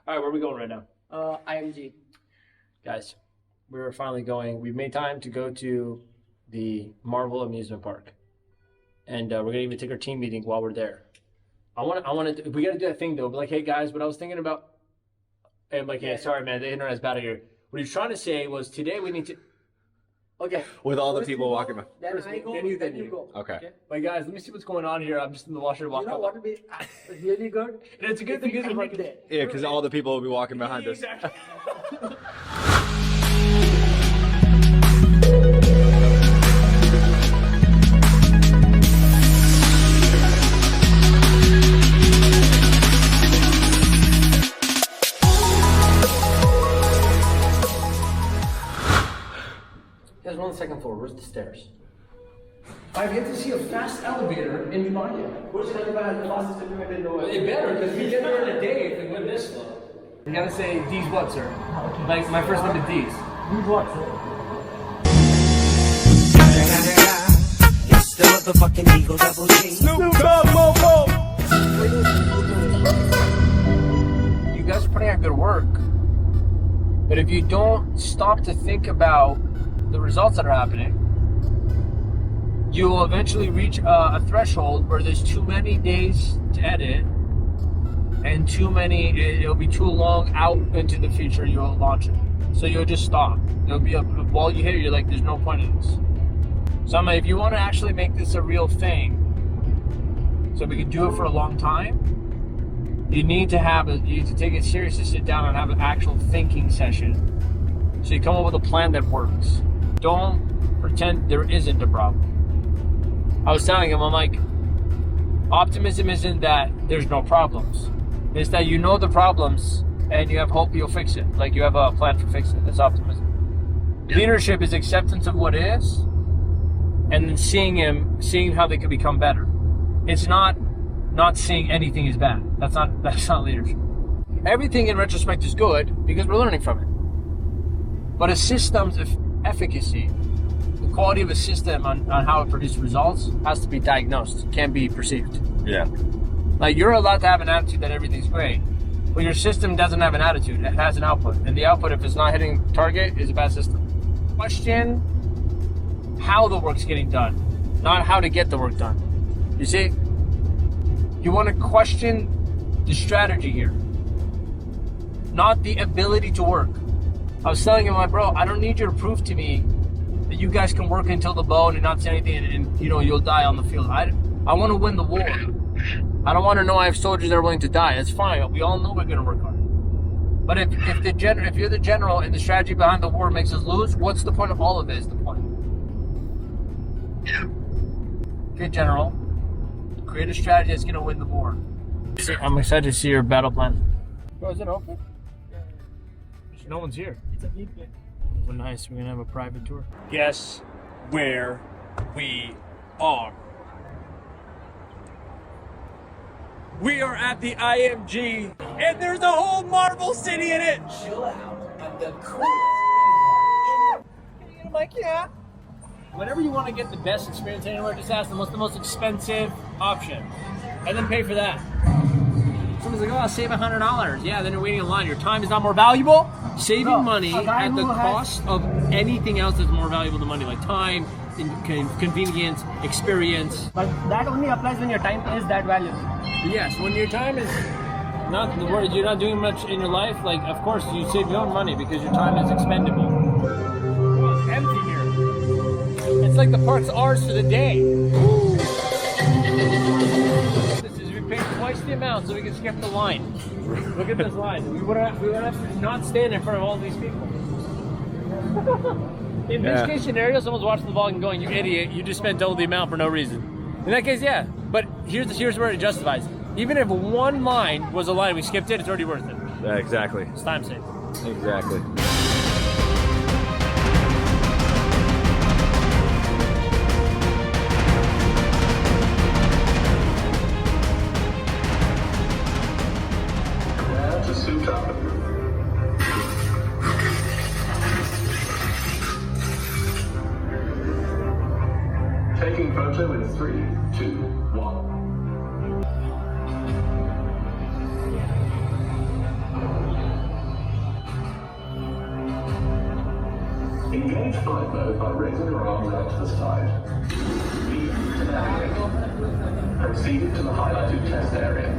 All right, where are we going right now? IMG. Guys, we're finally going. We've made time to go to the Marvel amusement park. And we're going to even take our team meeting while we're there. We got to do that thing, though. But like, hey, guys, what I was thinking about... Hey, I'm like, hey, sorry, man, the internet's bad here. What he was trying to say was today we need to... Okay. With all the people walking by. Then First, I go, then you go. Okay. But guys, let me see what's going on here. I'm just in the washer walking. You know what would be really good? And it's a good thing we because end it there. Yeah, because all the people will be walking behind us. Exactly. Guys, we're on the second floor. Where's the stairs? I've yet to see a fast elevator in Dubai. Who's going to buy the fastest implemented in the world? It better, because we get there in a day if we went this slow. You gotta say D's what, sir? Like, my first name is D's. Who's what, sir? It's the motherfucking Eagle Double G. Snoop Dogg, Mofo! You guys are putting out good work. But if you don't stop to think about the results that are happening, you will eventually reach a threshold where there's too many days to edit and it'll be too long out into the future you'll launch it. So you'll just stop. There'll be a wall you hit, you're like, there's no point in this. So I'm like, if you want to actually make this a real thing, so we can do it for a long time, you need to take it serious to sit down and have an actual thinking session. So you come up with a plan that works. Don't pretend there isn't a problem. I was telling him, I'm like, optimism isn't that there's no problems. It's that you know the problems and you have hope you'll fix it. Like you have a plan for fixing it. That's optimism. Leadership is acceptance of what is and then seeing how they could become better. It's not seeing anything is bad. That's not leadership. Everything in retrospect is good because we're learning from it. But a system's efficacy, the quality of a system on how it produces results has to be diagnosed, can't be perceived. Yeah. Like you're allowed to have an attitude that everything's great, but your system doesn't have an attitude, it has an output. And the output, if it's not hitting target, is a bad system. Question how the work's getting done, not how to get the work done. You see? You want to question the strategy here, not the ability to work. I was telling him, like, bro, I don't need you to prove to me that you guys can work until the bone and not say anything and you'll die on the field. I want to win the war. I don't want to know I have soldiers that are willing to die. That's fine. We all know we're going to work hard. But if you're the general and the strategy behind the war makes us lose, what's the point of all of it is the point. Okay, general. Create a strategy that's going to win the war. I'm excited to see your battle plan. Bro, is it open? No one's here. It's a big place. Well, nice. We're going to have a private tour. Guess where we are. We are at the IMG, and there's a whole Marvel City in it. Chill out at the cool. I'm like, yeah. Whenever you want to get the best experience anywhere, just ask them what's the most expensive option, and then pay for that. Someone's like, oh, I'll save $100. Yeah, then you're waiting in line. Your time is not more valuable. Saving money at the cost of anything else that's more valuable than money, like time, convenience, experience. But that only applies when your time is that valuable. Yes, when your time is not the word, you're not doing much in your life, like, of course, you save your own money because your time is expendable. Oh, it's empty here. It's like the park's ours for the day. We paid twice the amount so we can skip the line. Look at this line. We would have to not stand in front of all these people. In this case scenario, someone's watching the vlog and going, you idiot, you just spent double the amount for no reason. In that case, yeah. But here's where it justifies. Even if one line was a line we skipped it, it's already worth it. Yeah, exactly. It's time saved. Exactly. Taking photo in 3, 2, 1. Engage flight mode by raising your arms out to the side. B to navigate. Proceed to the highlighted test area.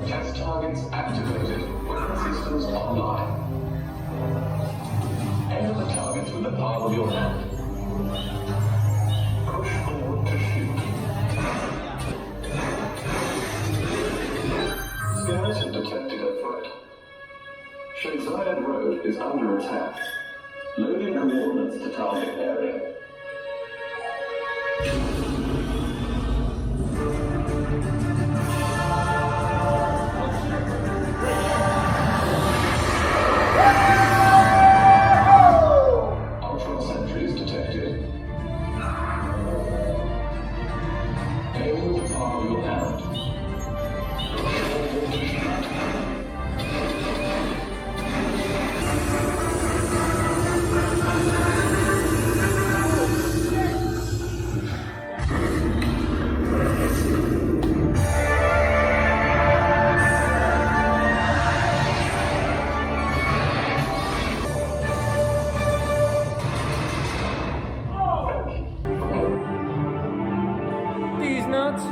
Test targets activated. Weapon systems online. Aim the targets with the palm of your hand. Push forward to shoot. Scanners have detected a threat. Sheikh Zayed Road is under attack. Loading coordinates to target area. Ultron sentries detected. Aim with the palm of your hand. These nuts.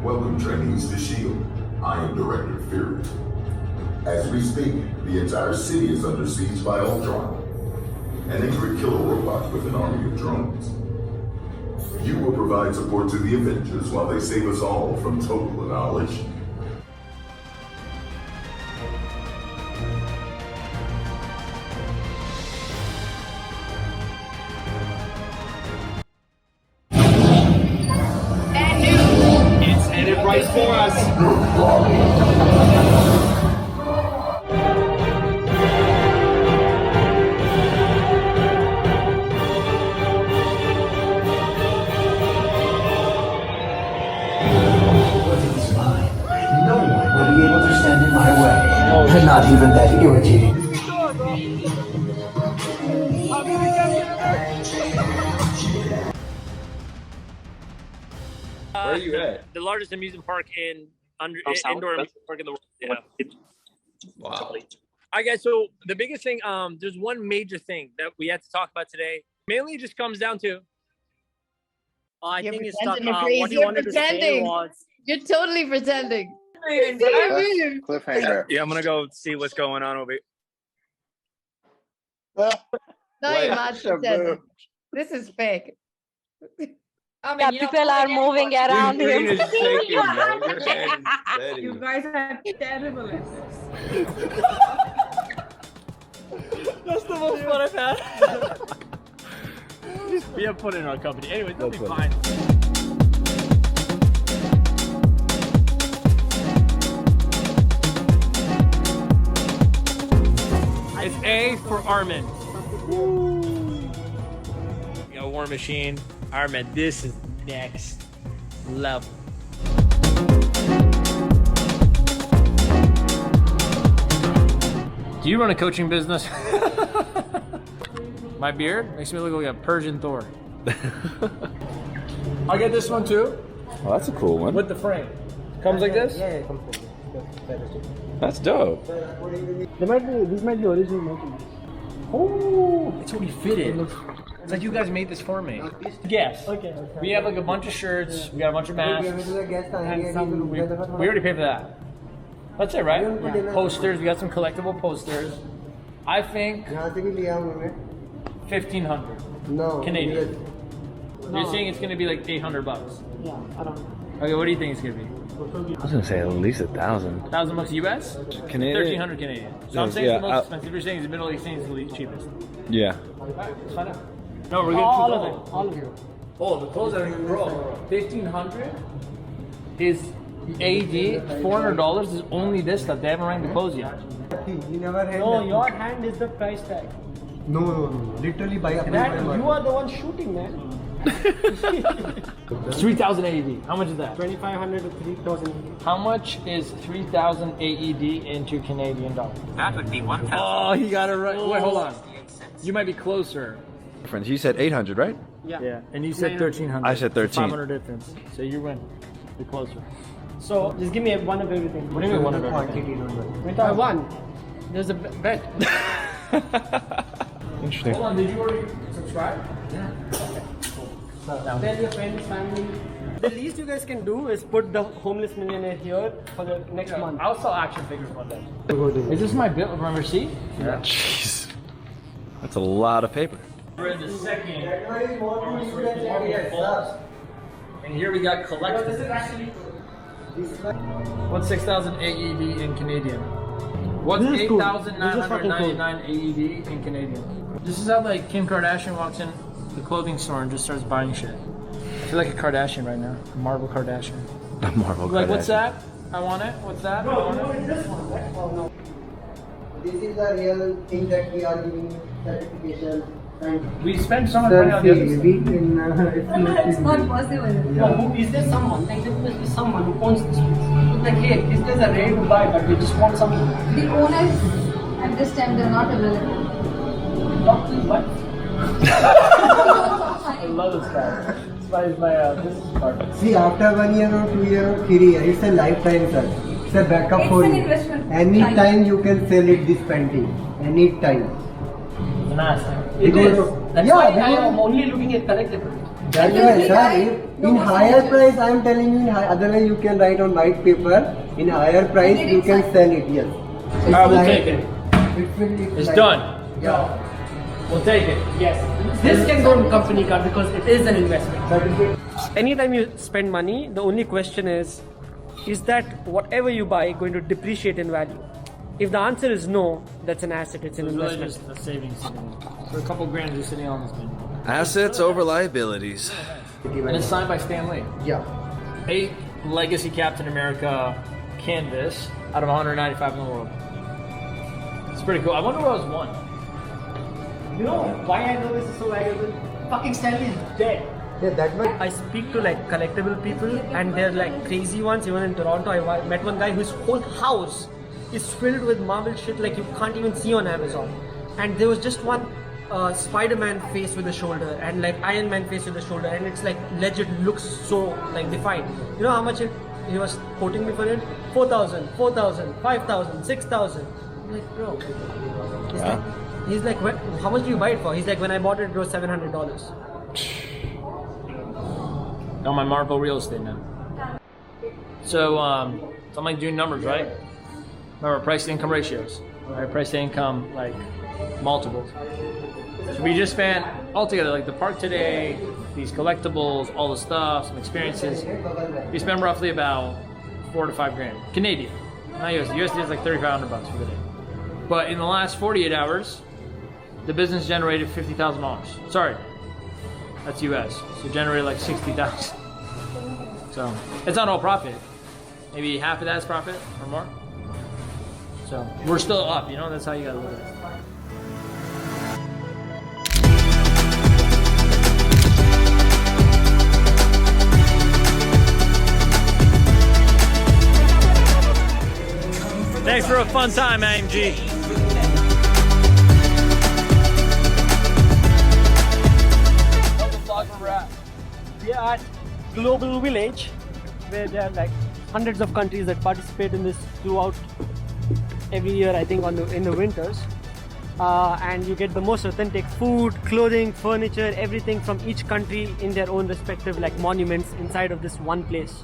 Welcome, trainees to S.H.I.E.L.D. I am Director Fury. As we speak, the entire city is under siege by Ultron, an angry killer robot with an army of drones. You will provide support to the Avengers while they save us all from total annihilation. It's headed right for us. It's mine. No one will be able to stand in my way. Not even that irritating. Where are you at? The largest amusement park in indoor amusement park in the world. Yeah. Wow. I guess so. The biggest thing, there's one major thing that we had to talk about today. Mainly, it just comes down to. I You're think it's stuck. pretending, What Chris. you You're wanted to say pretending. was You're totally pretending. Cliffhanger. Yeah, I'm gonna go see what's going on over here. No, Wait, you're not pretending. This is fake. Yeah, people are moving around Your screen him. is shaking, bro. Your hand is steady. You guys are terrible at this. That's the most fun I've had. We have put in our company. Anyway, they'll be fine. It's A for Armin. We got War Machine. Armin, this is next level. Do you run a coaching business? My beard makes me look like a Persian Thor. I'll get this one too. Oh, that's a cool one. With the frame. Comes like this? Yeah, completely. That's dope. These might be original motions. Oh, it's already fitted. It's like you guys made this for me. Yes. Okay. We have like a bunch of shirts. We got a bunch of masks. And some, we already paid for that. That's it, right? Yeah. Posters. We got some collectible posters. I think 1,500 No. Canadian. You're saying it's gonna be like $800 bucks. Yeah, around. Okay, what do you think it's gonna be? I was gonna say at least 1,000. $1,000 US? Canadian. 1,300 Canadian. So I'm saying Yeah, it's the most I'll- expensive. You're saying it's the Middle East thing is the least cheapest. Yeah. Alright, let's find out. No, we're good. All of it. All of it. Oh, the clothes are even bro. 1,500 is AD. $400 is only this stuff. They haven't rang the clothes yet. No, your hand is the price tag. No. Literally by That you are the one shooting, man. 3,000 AED. How much is that? 2,500 to 3,000. How much is 3,000 AED into Canadian dollars? That would be 1,000. Oh, he got it right. Wait, hold on. You might be closer. Friends, you said 800, right? Yeah. And you said 1,300. I said 13. 500 difference. So you win. You're closer. So just give me one of everything. What do you mean one of everything? I won. There's a bet. Interesting. Hold on, did you already subscribe? Tell your friends, family. The least you guys can do is put the homeless millionaire here for the next month. I'll sell action figures one day. Is this my bill? My receipt? Yeah. Jeez. That's a lot of paper. We're in the second. And here we got collectibles. What's 6,000 AED in Canadian? What's 8,999 AED in Canadian? This is how like Kim Kardashian walks in the clothing store and just starts buying shit. I feel like a Kardashian right now. A Marvel Kardashian. A Marvel Like, Kardashian. what's that? I want it. What's that? I want it. This one, right? Oh no. This is the real thing that we are giving certification and We spend so much money on the other stuff. it's not No, is there someone, like there must be someone who owns this place? It's like, hey, this is a ready to buy, but we just want something. The owners at this time they're not available. Talk to his wife. I love this guy. This is my business partner. see after 1 year or 2 year or 3 year, it's a lifetime sir. It's a backup It's for an you. investment. Anytime you can sell it this painting. Anytime. Nice. It Because- is. That's yeah, why I because- am only looking at collectibles. That's Because why the sir, guy in knows higher what price I am telling you, otherwise you can write on white paper. In higher price Did you it can sign? sell it, yes. I will take it. It's like- done. Yeah. We'll take it. Yes. This can go on company card because it is an investment. Anytime you spend money, the only question is that whatever you buy going to depreciate in value? If the answer is no, that's an asset, it's an It's really investment. just a savings for a couple grand just sitting on this thing. Assets over liabilities. And it's signed by Stan Lee. Yeah. 8 Legacy Captain America canvas out of 195 in the world. It's pretty cool. I wonder what was won. You know why I know this is so valuable? Fucking Stanley is dead. Yeah, that much. I speak to like collectible people and they're like crazy ones. Even in Toronto, I met one guy whose whole house is filled with Marvel shit like you can't even see on Amazon. And there was just one Spider-Man face with a shoulder and like Iron Man face with a shoulder, and it's like legit looks so like defined. You know how much he was quoting me for it? 4,000, 4,000, 5,000, 6,000. I'm like, bro. He's like, how much do you buy it for? He's like, when I bought it, it was $700. On my Marvel real estate now. So I'm like doing numbers, right? Remember price to income ratios, right? Price to income like multiples. So we just spent altogether like the park today, these collectibles, all the stuff, some experiences. We spent roughly about $4 to $5 grand Canadian, not USD. USD is like $3,500 for the day. But in the last 48 hours, the business generated $50,000. Sorry. That's US. So generated like 60,000. So it's not all profit. Maybe half of that's profit or more. So we're still up, you know, that's how you gotta look at it. Thanks for a fun time, AMG. We are at Global Village, where there are like hundreds of countries that participate in this throughout every year, I think in the winters. And you get the most authentic food, clothing, furniture, everything from each country in their own respective like monuments inside of this one place.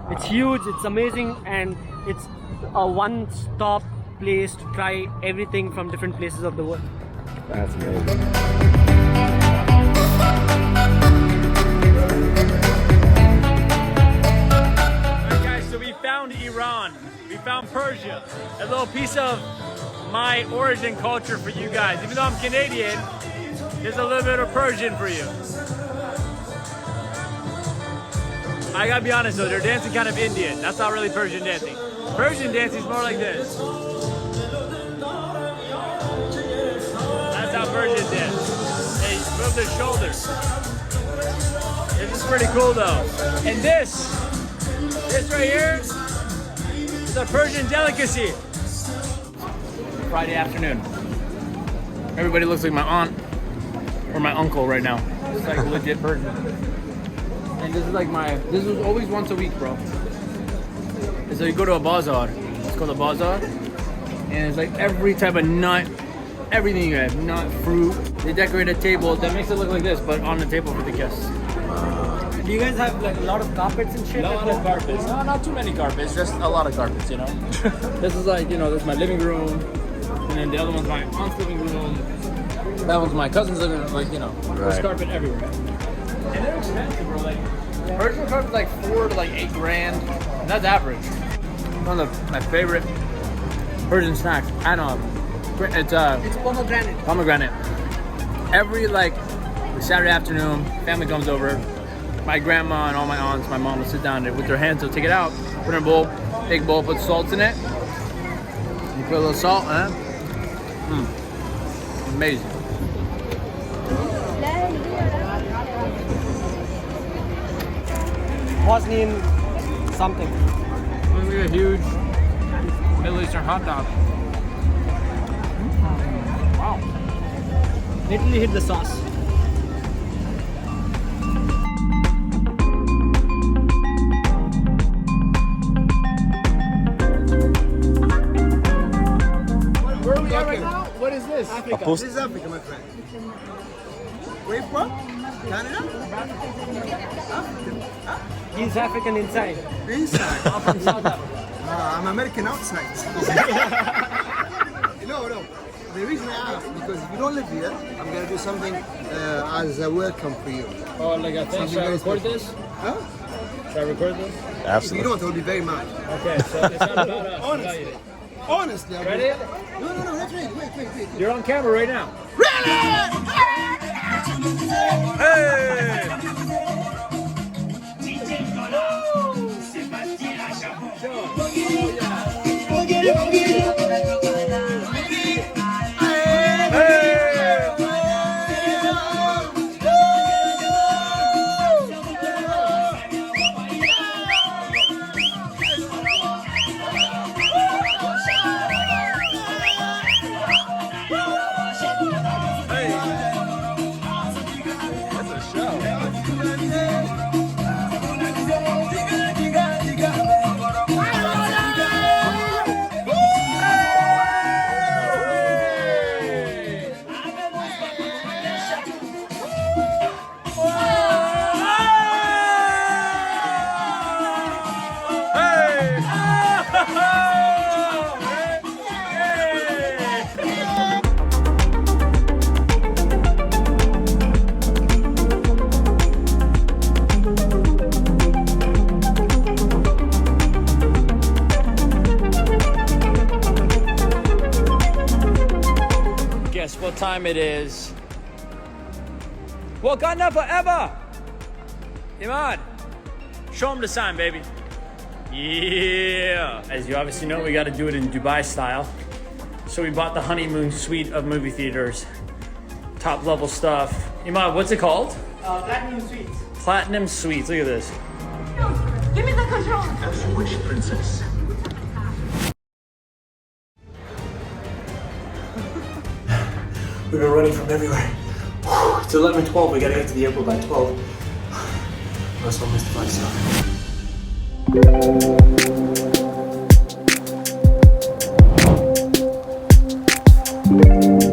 It's huge, it's amazing, and it's a one-stop place to try everything from different places of the world. That's amazing. Alright guys, so we found Iran. We found Persia. A little piece of my origin culture for you guys. Even though I'm Canadian, there's a little bit of Persian for you. I gotta be honest though, they're dancing kind of Indian. That's not really Persian dancing. Persian dancing is more like this. That's how Persian dance. They move their shoulders. pretty cool though. And this right here is a Persian delicacy. Friday afternoon. Everybody looks like my aunt or my uncle right now. It's like legit Persian. And this is like this was always once a week, bro. And so you go to a bazaar. It's called a bazaar. And it's like every type of nut, everything you have, nut, fruit. They decorate a table that makes it look like this, but on the table for the guests. Do you guys have like a lot of carpets and shit? A lot of carpets. No, not too many carpets, just a lot of carpets, you know? This is like, this is my living room. And then the other one's my aunt's living room. That one's my cousin's living room, like, there's carpet everywhere. And they're expensive, bro. Like, Persian carpet's like $4 to like $8 grand. And that's average. One of my favorite Persian snacks. I know. It's pomegranate. Pomegranate. Every Saturday afternoon, family comes over. My grandma and all my aunts, my mom will sit down there with their hands. They'll take it out, put it in a bowl, take a bowl, put salt in it. You put a little salt, amazing. Bosnian something. Look at a huge Middle Eastern hot dog. Wow. Literally hit the sauce. Where are we at right now? What is this? Africa. This is Africa, my friend. Where you from? Canada? He's African inside. Inside. I'm from South Africa. I'm American outside. No. The reason I ask, because if you don't live here, I'm going to do something as a welcome for you. Oh, like a thing. Should I record this? Huh? Should I record this? If you don't, I'll be very mad. Okay, so it's not about us. Honestly. Honestly. Ready? No, that's ready. Wait. You're on camera right now. Guess what time it is? Wakanda forever! Iman, show them the sign, baby. Yeah! As you obviously know, we got to do it in Dubai style. So we bought the honeymoon suite of movie theaters. Top level stuff. Iman, what's it called? Platinum Suites. Platinum Suites. Look at this. Give me the control. As you wish, princess. We've been running from everywhere. It's 11:12. We gotta get to the airport by 12. Unless I'll miss the flight.